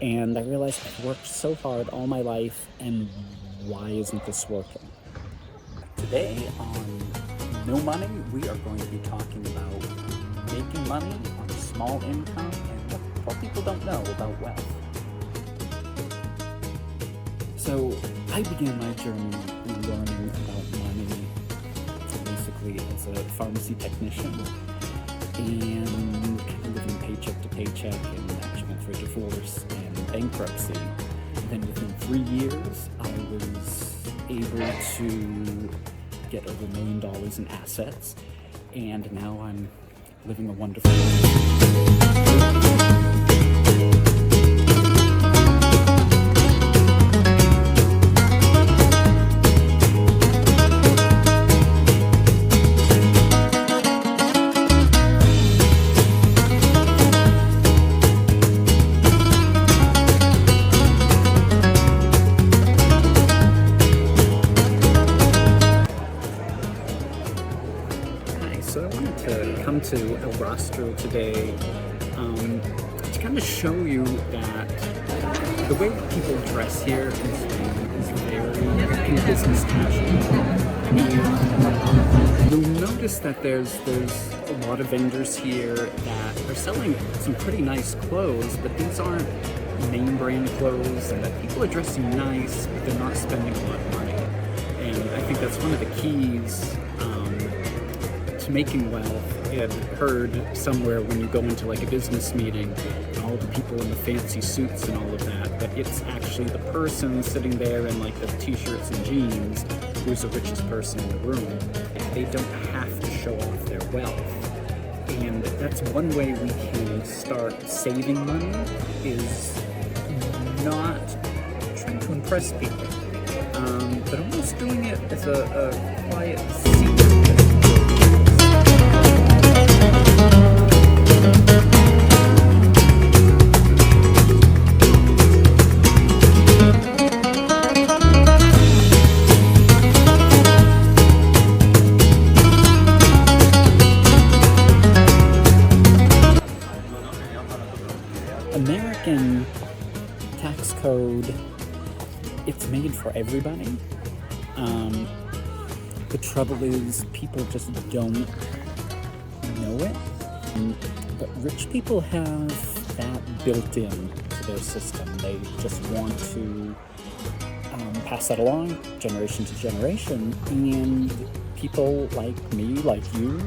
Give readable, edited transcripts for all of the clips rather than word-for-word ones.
And I realized I've worked so hard all my life, and why isn't this working? Today on No Money, we are going to be talking about making money on a small income and what people don't know about wealth. So I began my journey learning about money basically as a pharmacy technician and kind of living paycheck to paycheck, and actually went through a divorce and bankruptcy. And then within 3 years, I was able to get over $1 million in assets, and now I'm living a wonderful life. So I wanted to come to El Rostro today to kind of show you that the way people dress here is very business casual. And you'll notice that there's a lot of vendors here that are selling some pretty nice clothes, but these aren't name brand clothes, and that people are dressing nice, but they're not spending a lot of money. And I think that's one of the keys to making wealth. I've heard somewhere when you go into like a business meeting, all the people in the fancy suits and all of that, but it's actually the person sitting there in like the t-shirts and jeans who's the richest person in the room. They don't have to show off their wealth. And that's one way we can start saving money, is not trying to impress people, but almost doing it as a quiet secret. American tax code, it's made for everybody. The trouble is people just don't know it. But rich people have that built in to their system. They just want to pass that along generation to generation. And people like me, like you,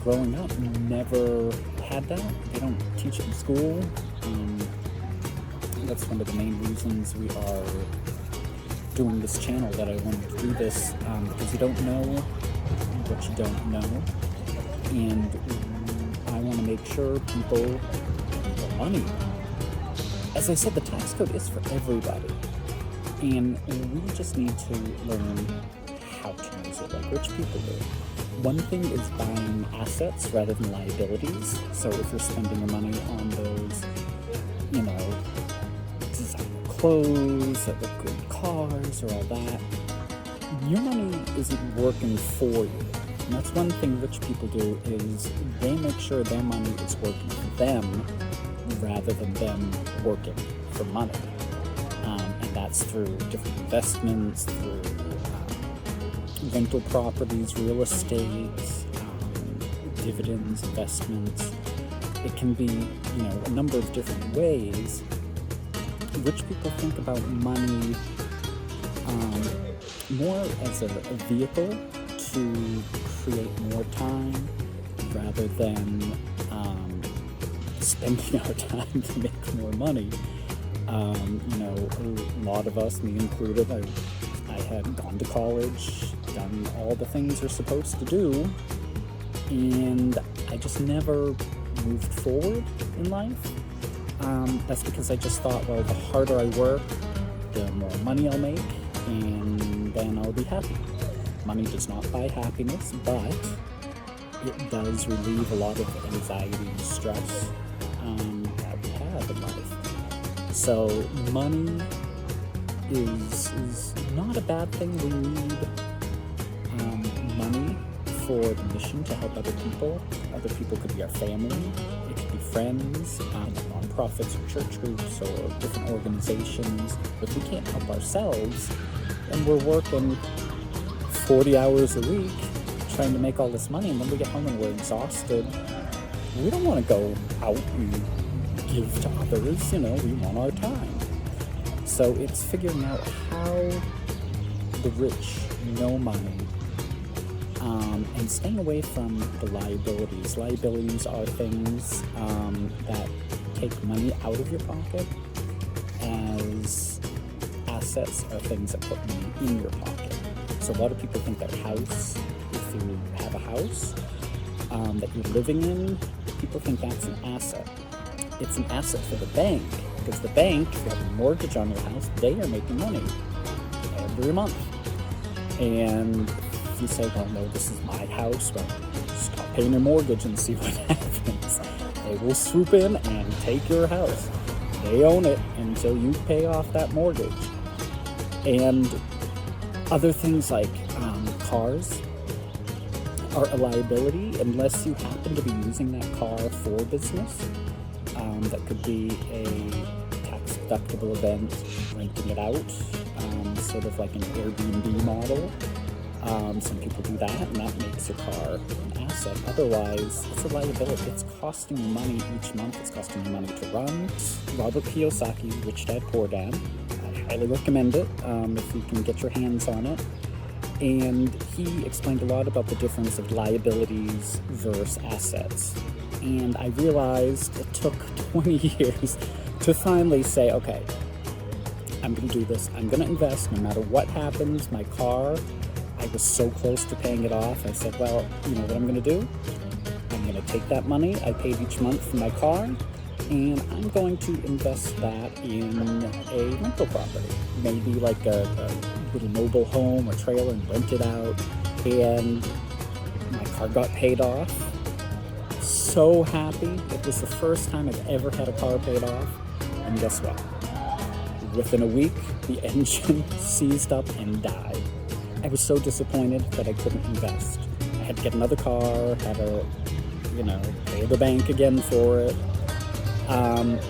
growing up, never had that. They don't teach it in school. That's one of the main reasons we are doing this channel, that I wanted to do this, because you don't know what you don't know, and I want to make sure people get money. As I said, the tax code is for everybody, and we just need to learn how to use it like rich people do. One thing is buying assets rather than liabilities. So if you're spending your money on those, designer clothes, the good cars, or all that, your money isn't working for you. And that's one thing rich people do, is they make sure their money is working for them rather than them working for money. And that's through different investments, through rental properties, real estate, dividends, investments. It can be, a number of different ways. Rich people think about money more as a vehicle to create more time rather than spending our time to make more money. A lot of us, me included, I had gone to college, done all the things you're supposed to do, and I just never moved forward in life. That's because I just thought, well, the harder I work, the more money I'll make, and then I'll be happy. Money does not buy happiness, but it does relieve a lot of anxiety and stress that we have in life. So money is not a bad thing. We need money for the mission to help other people. Other people could be our family, it could be friends, nonprofits or church groups or different organizations. If we can't help ourselves, then we're working 40 hours a week trying to make all this money, and then we get home and we're exhausted. We don't want to go out and give to others, we want our time. So it's figuring out how the rich know money, and staying away from the liabilities. Liabilities are things that take money out of your pocket, as assets are things that put money in your pocket. So a lot of people think their house, if you have a house that you're living in, people think that's an asset. It's an asset for the bank, because the bank, if you have a mortgage on your house, they are making money every month. And if you say, well, no, this is my house, well, stop paying your mortgage and see what happens. They will swoop in and take your house. They own it until you pay off that mortgage. And other things like cars are a liability unless you happen to be using that car for business. That could be a tax deductible event, renting it out, sort of like an Airbnb model. Some people do that, and that makes your car an asset. Otherwise, it's a liability. It's costing you money each month. It's costing you money to run. Robert Kiyosaki, Rich Dad, Poor Dad. I highly recommend it if you can get your hands on it. And he explained a lot about the difference of liabilities versus assets. And I realized it took 20 years to finally say, okay, I'm going to do this. I'm going to invest no matter what happens. My car, I was so close to paying it off. I said, well, you know what I'm going to do? I'm going to take that money I paid each month for my car, and I'm going to invest that in a rental property. Maybe like a little mobile home or trailer, and rent it out. And my car got paid off. So happy. It was the first time I've ever had a car paid off. And guess what? Within a week, the engine seized up and died. I was so disappointed that I couldn't invest. I had to get another car, had to, pay the bank again for it. And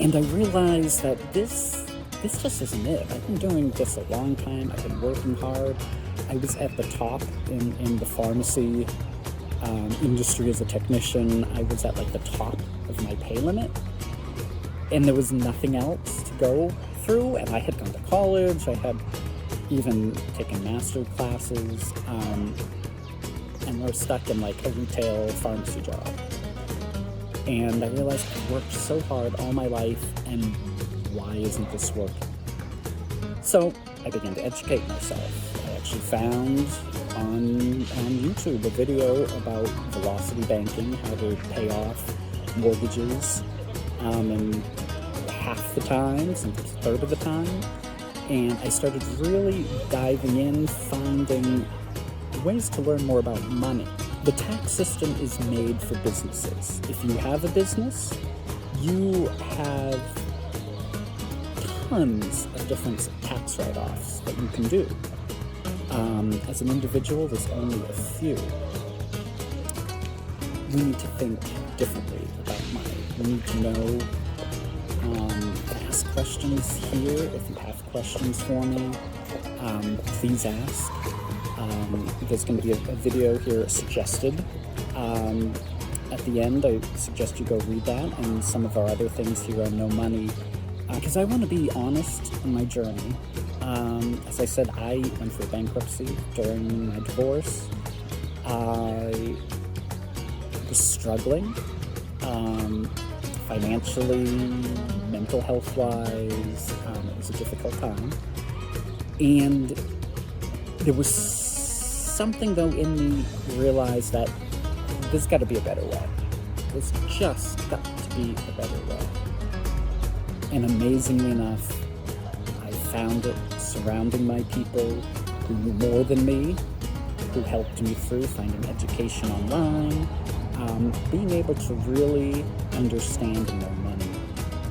I realized that this just isn't it. I've been doing this a long time. I've been working hard. I was at the top in the pharmacy industry as a technician. I was at like the top of my pay limit, and there was nothing else to go through. And I had gone to college. I had even taken master classes, and I was stuck in like a retail pharmacy job. And I realized I worked so hard all my life, and why isn't this working? So I began to educate myself. I actually found on YouTube a video about velocity banking, how to pay off mortgages in half the time, sometimes a third of the time. And I started really diving in, finding ways to learn more about money. The tax system is made for businesses. If you have a business, you have tons of different tax write-offs that you can do. As an individual, there's only a few. We need to think differently about money. We need to know, ask questions here. If you have questions for me, please ask. There's going to be a video here suggested. At the end, I suggest you go read that and some of our other things here on No Money, because I want to be honest in my journey. As I said, I went through bankruptcy during my divorce. I was struggling financially, mental health-wise. It was a difficult time. And there was something, though, in me realized that there's got to be a better way. There's just got to be a better way. And amazingly enough, I found it surrounding my people who knew more than me, who helped me through finding education online, being able to really understand and know money.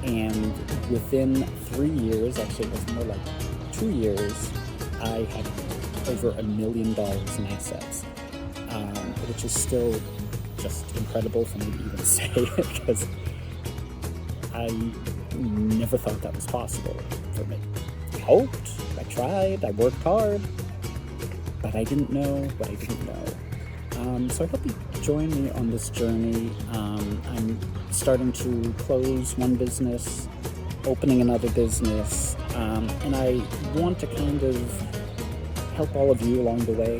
And within 3 years, actually it was more like 2 years, I had over $1 million in assets, which is still just incredible for me to even say it, because I never thought that was possible for me. I hoped, I tried, I worked hard, but I didn't know what I didn't know. So I hope you join me on this journey. I'm starting to close one business, opening another business, and I want to kind of help all of you along the way,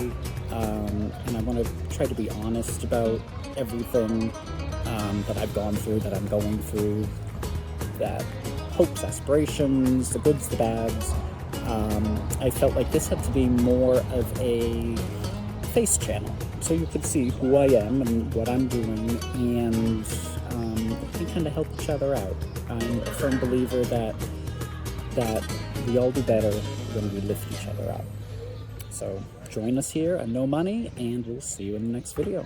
and I want to try to be honest about everything that I've gone through, that I'm going through, that hopes, aspirations, the goods, the bads. I felt like this had to be more of a face channel, so you could see who I am and what I'm doing, and we kind of help each other out. I'm a firm believer that we all do better when we lift each other up. So join us here at No Money, and we'll see you in the next video.